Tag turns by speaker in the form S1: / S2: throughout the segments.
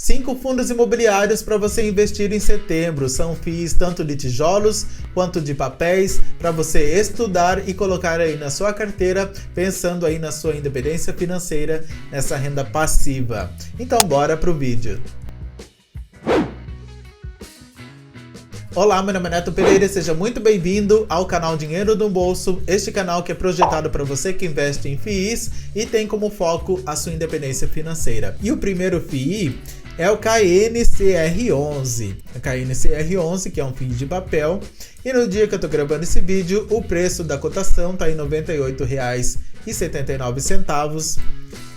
S1: 5 fundos imobiliários para você investir em setembro. São FIIs tanto de tijolos quanto de papéis para você estudar e colocar aí na sua carteira, pensando aí na sua independência financeira, nessa renda passiva. Então bora pro vídeo. Olá, meu nome é Neto Pereira, seja muito bem-vindo ao canal Dinheiro no Bolso, este canal que é projetado para você que investe em FIIs e tem como foco a sua independência financeira. E o primeiro FII é o KNCR11. O KNCR11, que é um FII de papel, e no dia que eu estou gravando esse vídeo, o preço da cotação está em R$ 98,79.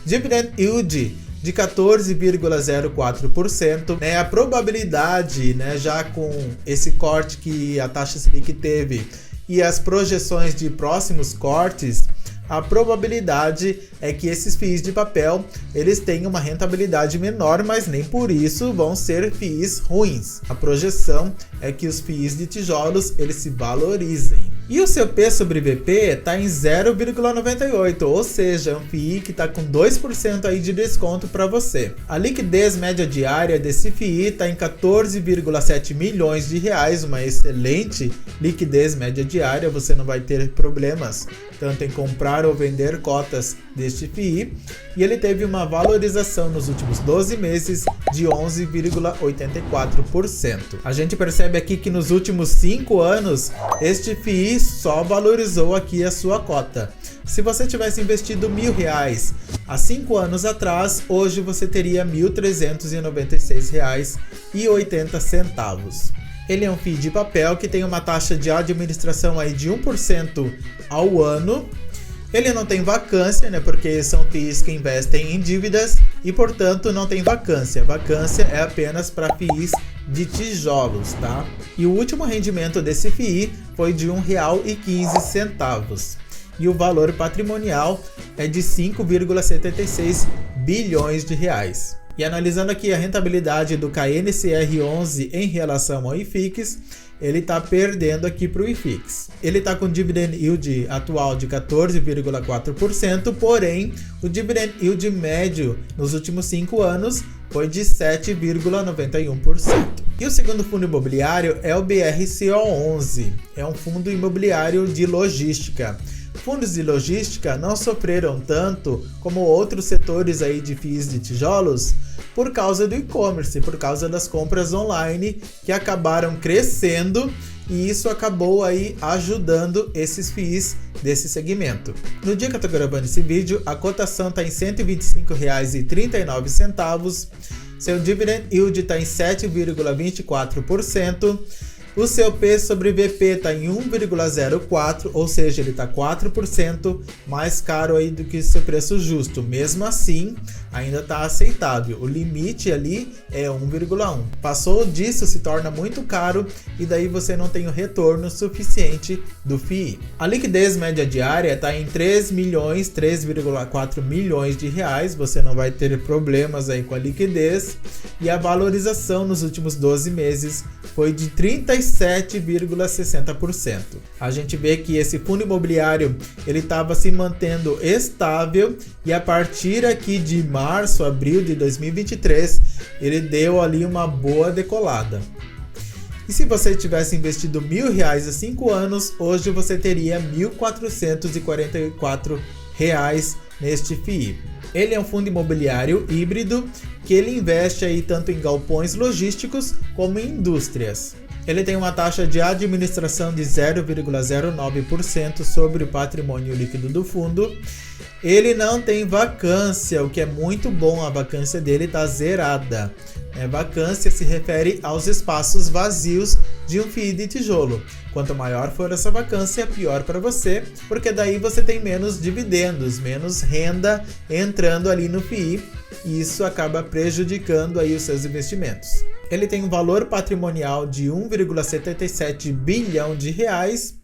S1: Dividend Yield de 14,04%, A probabilidade, já com esse corte que a taxa Selic teve e as projeções de próximos cortes, a probabilidade é que esses FIIs de papel, eles tenham uma rentabilidade menor, mas nem por isso vão ser FIIs ruins. A projeção é que os FIIs de tijolos, eles se valorizem. E o seu P sobre VP está em 0,98, ou seja, é um FII que está com 2% aí de desconto para você. A liquidez média diária desse FII está em 14,7 milhões de reais, uma excelente liquidez média diária, você não vai ter problemas tanto em comprar ou vender cotas deste FII, e ele teve uma valorização nos últimos 12 meses de 11,84%. A gente percebe aqui que nos últimos 5 anos, este FII só valorizou aqui a sua cota. Se você tivesse investido R$1.000 há 5 anos atrás, hoje você teria R$ 1.396,80. Ele é um FII de papel que tem uma taxa de administração aí de 1% ao ano. Ele não tem vacância, porque são FIIs que investem em dívidas e, portanto, não tem vacância. Vacância é apenas para FIIs de tijolos, tá? E o último rendimento desse FII foi de R$ 1,15. E o valor patrimonial é de 5,76 bilhões de reais. E analisando aqui a rentabilidade do KNCR11 em relação ao IFIX, ele está perdendo aqui para o IFIX. Ele está com dividend yield atual de 14,4%, porém o dividend yield médio nos últimos 5 anos foi de 7,91%. E o segundo fundo imobiliário é o BRCO11, é um fundo imobiliário de logística. Fundos de logística não sofreram tanto como outros setores aí de FIIs de tijolos por causa do e-commerce, por causa das compras online que acabaram crescendo, e isso acabou aí ajudando esses FIIs desse segmento. No dia que eu estou gravando esse vídeo, a cotação está em R$ 125,39, seu dividend yield está em 7,24%, o seu P sobre VP está em 1,04, ou seja, ele está 4% mais caro aí do que o seu preço justo. Mesmo assim, ainda está aceitável. O limite ali é 1,1. Passou disso, se torna muito caro e daí você não tem o retorno suficiente do FII. A liquidez média diária está em 3,4 milhões de reais. Você não vai ter problemas aí com a liquidez. E a valorização nos últimos 12 meses foi de 37,60%. A gente vê que esse fundo imobiliário ele estava se mantendo estável e a partir aqui de março, abril de 2023, ele deu ali uma boa decolada. E se você tivesse investido R$1.000 há 5 anos, hoje você teria R$ 1.444 neste FII. Ele é um fundo imobiliário híbrido que ele investe aí tanto em galpões logísticos como em indústrias. Ele tem uma taxa de administração de 0,09% sobre o patrimônio líquido do fundo. Ele não tem vacância, o que é muito bom, a vacância dele está zerada. Vacância se refere aos espaços vazios de um FII de tijolo. Quanto maior for essa vacância, pior para você, porque daí você tem menos dividendos, menos renda entrando ali no FII, e isso acaba prejudicando aí os seus investimentos. Ele tem um valor patrimonial de 1,77 bilhão de reais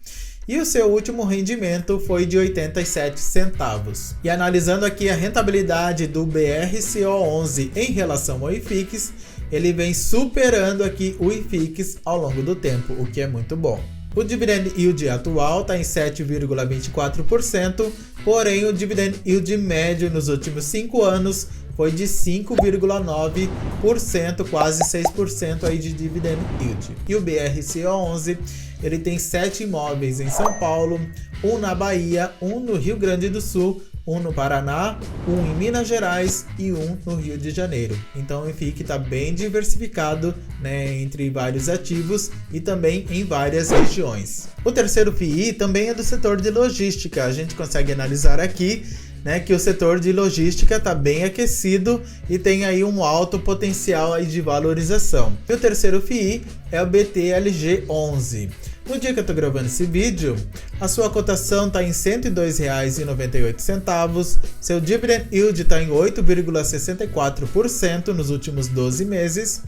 S1: e o seu último rendimento foi de 87 centavos. E analisando aqui a rentabilidade do BRCO11 em relação ao IFIX, ele vem superando aqui o IFIX ao longo do tempo, o que é muito bom. O dividend yield atual está em 7,24%, porém o dividend yield médio nos últimos 5 anos foi de 5,9%, quase 6% aí de dividend yield. E o BRCO11, ele tem 7 imóveis em São Paulo, 1 na Bahia, 1 no Rio Grande do Sul, 1 no Paraná, 1 em Minas Gerais e 1 no Rio de Janeiro. Então o FII está bem diversificado, né, entre vários ativos e também em várias regiões. O terceiro FII também é do setor de logística. A gente consegue analisar aqui, né, que o setor de logística está bem aquecido e tem aí um alto potencial aí de valorização. E o terceiro FII é o BTLG11. No dia que eu estou gravando esse vídeo, a sua cotação está em R$ 102,98, seu dividend yield está em 8,64% nos últimos 12 meses.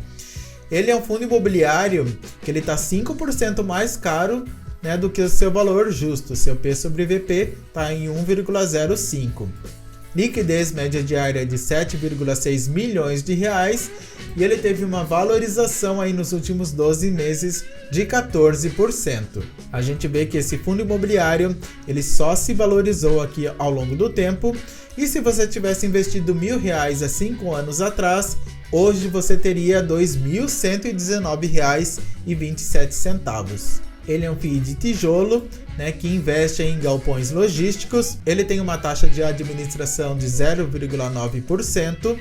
S1: Ele é um fundo imobiliário que ele está 5% mais caro, né, do que o seu valor justo. Seu P sobre VP está em 1,05. Liquidez média diária de 7,6 milhões de reais e ele teve uma valorização aí nos últimos 12 meses de 14%. A gente vê que esse fundo imobiliário ele só se valorizou aqui ao longo do tempo e se você tivesse investido R$1.000 há 5 anos atrás, hoje você teria R$ 2.119,27. Ele é um FII de tijolo, né, que investe em galpões logísticos. Ele tem uma taxa de administração de 0,9%.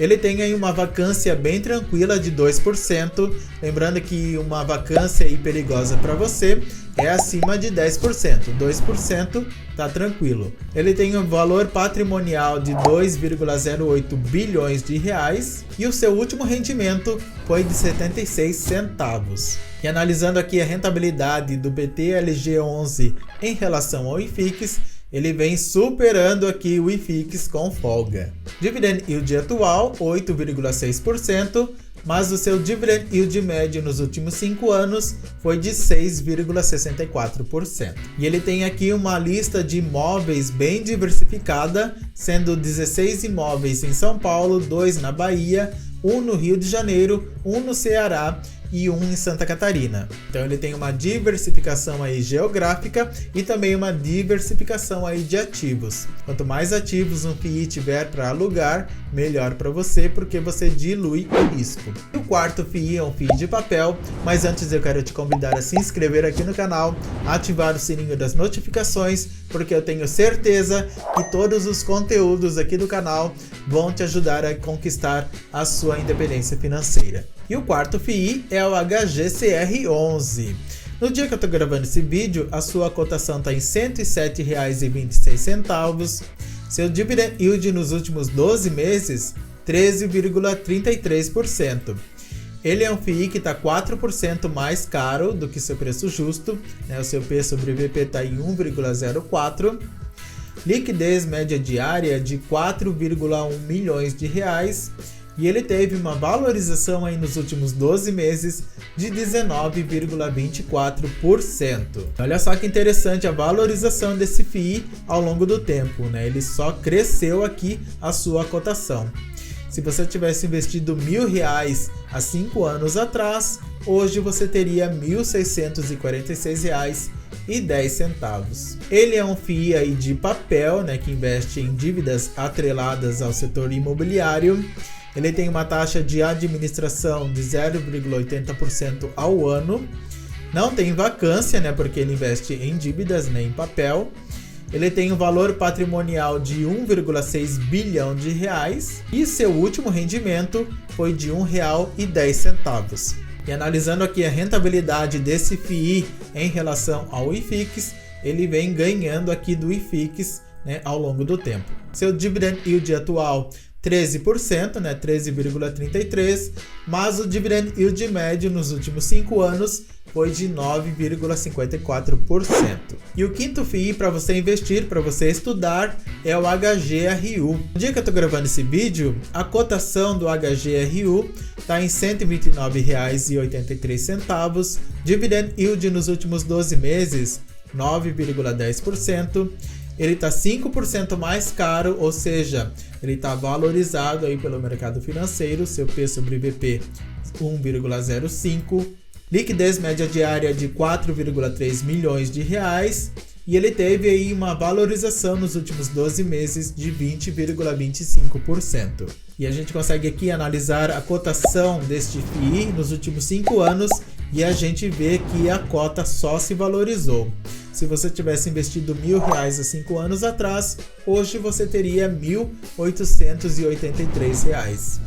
S1: Ele tem aí uma vacância bem tranquila de 2%. Lembrando que uma vacância aí perigosa para você é acima de 10%. 2% tá tranquilo. Ele tem um valor patrimonial de 2,08 bilhões de reais e o seu último rendimento foi de 76 centavos. E analisando aqui a rentabilidade do BTLG11 em relação ao IFIX, ele vem superando aqui o IFIX com folga. Dividend yield atual 8,6%, mas o seu dividend yield médio nos últimos 5 anos foi de 6,64%. E ele tem aqui uma lista de imóveis bem diversificada, sendo 16 imóveis em São Paulo, 2 na Bahia, 1 no Rio de Janeiro, 1 no Ceará e 1 em Santa Catarina. Então ele tem uma diversificação aí geográfica e também uma diversificação aí de ativos. Quanto mais ativos um FII tiver para alugar, melhor para você, porque você dilui o risco. E o quarto FII é um FII de papel, mas antes eu quero te convidar a se inscrever aqui no canal, ativar o sininho das notificações, porque eu tenho certeza que todos os conteúdos aqui do canal vão te ajudar a conquistar a sua independência financeira. E o quarto FII é o HGCR11. No dia que eu estou gravando esse vídeo, a sua cotação está em R$ 107,26. Seu dividend yield nos últimos 12 meses, 13,33%. Ele é um FII que está 4% mais caro do que seu preço justo, né? O seu P sobre VP está em 1,04. Liquidez média diária de 4,1 milhões de reais. E ele teve uma valorização aí nos últimos 12 meses de 19,24%. Olha só que interessante a valorização desse FII ao longo do tempo, né? Ele só cresceu aqui a sua cotação. Se você tivesse investido R$1.000 há 5 anos atrás, hoje você teria R$ 1.646,10. Ele é um FII aí de papel, né, que investe em dívidas atreladas ao setor imobiliário. Ele tem uma taxa de administração de 0,80% ao ano. Não tem vacância, né, porque ele investe em dívidas, né, em papel. Ele tem um valor patrimonial de 1,6 bilhão de reais e seu último rendimento foi de R$ 1,10. E analisando aqui a rentabilidade desse FII em relação ao IFIX, ele vem ganhando aqui do IFIX, né, ao longo do tempo. Seu dividend yield atual 13%, né, 13,33%, mas o dividend yield médio nos últimos 5 anos foi de 9,54%. E o quinto FII para você investir, para você estudar, é o HGRU. No dia que eu estou gravando esse vídeo, a cotação do HGRU está em R$ 129,83, dividend yield nos últimos 12 meses 9,10%. Ele está 5% mais caro, ou seja, ele está valorizado aí pelo mercado financeiro, seu P sobre VP 1,05, liquidez média diária de 4,3 milhões de reais e ele teve aí uma valorização nos últimos 12 meses de 20,25%. E a gente consegue aqui analisar a cotação deste FII nos últimos 5 anos e a gente vê que a cota só se valorizou. Se você tivesse investido R$1.000 há 5 anos atrás, hoje você teria R$1.883.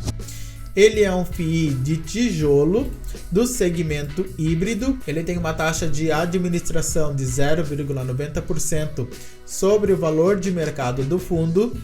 S1: Ele é um FII de tijolo do segmento híbrido. Ele tem uma taxa de administração de 0,90% sobre o valor de mercado do fundo.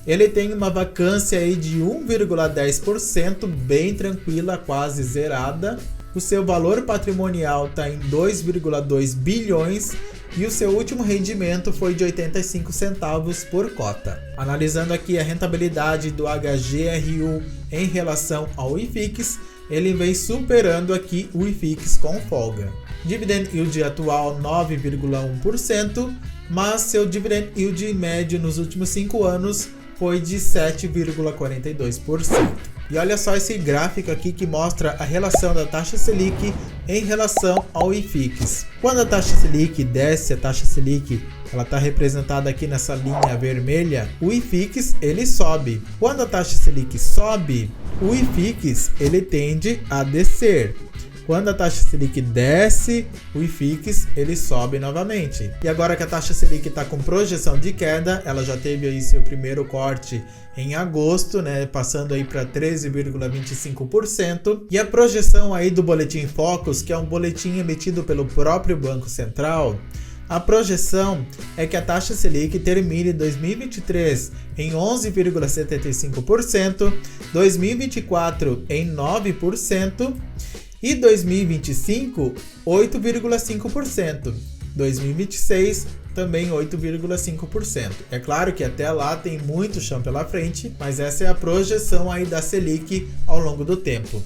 S1: Ele tem uma vacância aí de 1,10%, bem tranquila, quase zerada. O seu valor patrimonial está em 2,2 bilhões e o seu último rendimento foi de 85 centavos por cota. Analisando aqui a rentabilidade do HGRU em relação ao IFIX, ele vem superando aqui o IFIX com folga. Dividend Yield atual 9,1%, mas seu Dividend Yield médio nos últimos 5 anos foi de 7,42%. E olha só esse gráfico aqui que mostra a relação da taxa Selic em relação ao IFIX. Quando a taxa Selic desce, a taxa Selic ela está representada aqui nessa linha vermelha, o IFIX ele sobe. Quando a taxa Selic sobe, o IFIX ele tende a descer. Quando a taxa Selic desce, o IFIX ele sobe novamente. E agora que a taxa Selic está com projeção de queda, ela já teve aí seu primeiro corte em agosto, né, passando aí para 13,25%. E a projeção aí do Boletim Focus, que é um boletim emitido pelo próprio Banco Central, a projeção é que a taxa Selic termine 2023 em 11,75%, 2024 em 9%, e 2025, 8,5%. 2026, também 8,5%. É claro que até lá tem muito chão pela frente, mas essa é a projeção aí da Selic ao longo do tempo.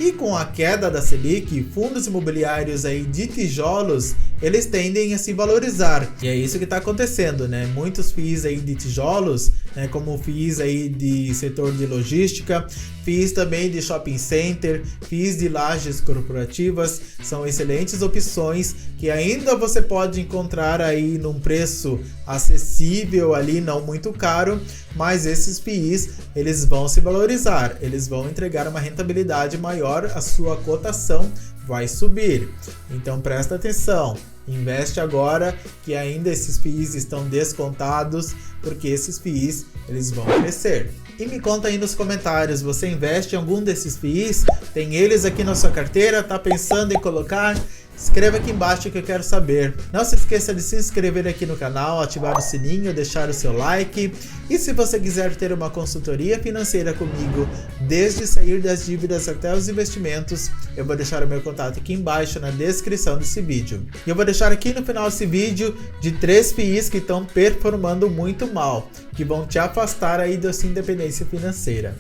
S1: E com a queda da Selic, fundos imobiliários aí de tijolos, eles tendem a se valorizar. E é isso que está acontecendo, né? Muitos FIIs aí de tijolos, né, como FIIs aí de setor de logística, FIIs também de shopping center, FIIs de lajes corporativas, são excelentes opções que ainda você pode encontrar aí num preço acessível ali, não muito caro, mas esses FIIs, eles vão se valorizar, eles vão entregar uma rentabilidade maior, a sua cotação vai subir. Então presta atenção, investe agora que ainda esses FIIs estão descontados, porque esses FIIs eles vão crescer. E me conta aí nos comentários, você investe em algum desses FIIs? Tem eles aqui na sua carteira? Tá pensando em colocar? Escreva aqui embaixo que eu quero saber. Não se esqueça de se inscrever aqui no canal, ativar o sininho, deixar o seu like. E se você quiser ter uma consultoria financeira comigo, desde sair das dívidas até os investimentos, eu vou deixar o meu contato aqui embaixo na descrição desse vídeo. E eu vou deixar aqui no final desse vídeo de 3 FIIs que estão performando muito mal, que vão te afastar aí da sua independência financeira.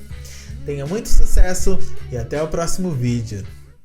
S1: Tenha muito sucesso e até o próximo vídeo.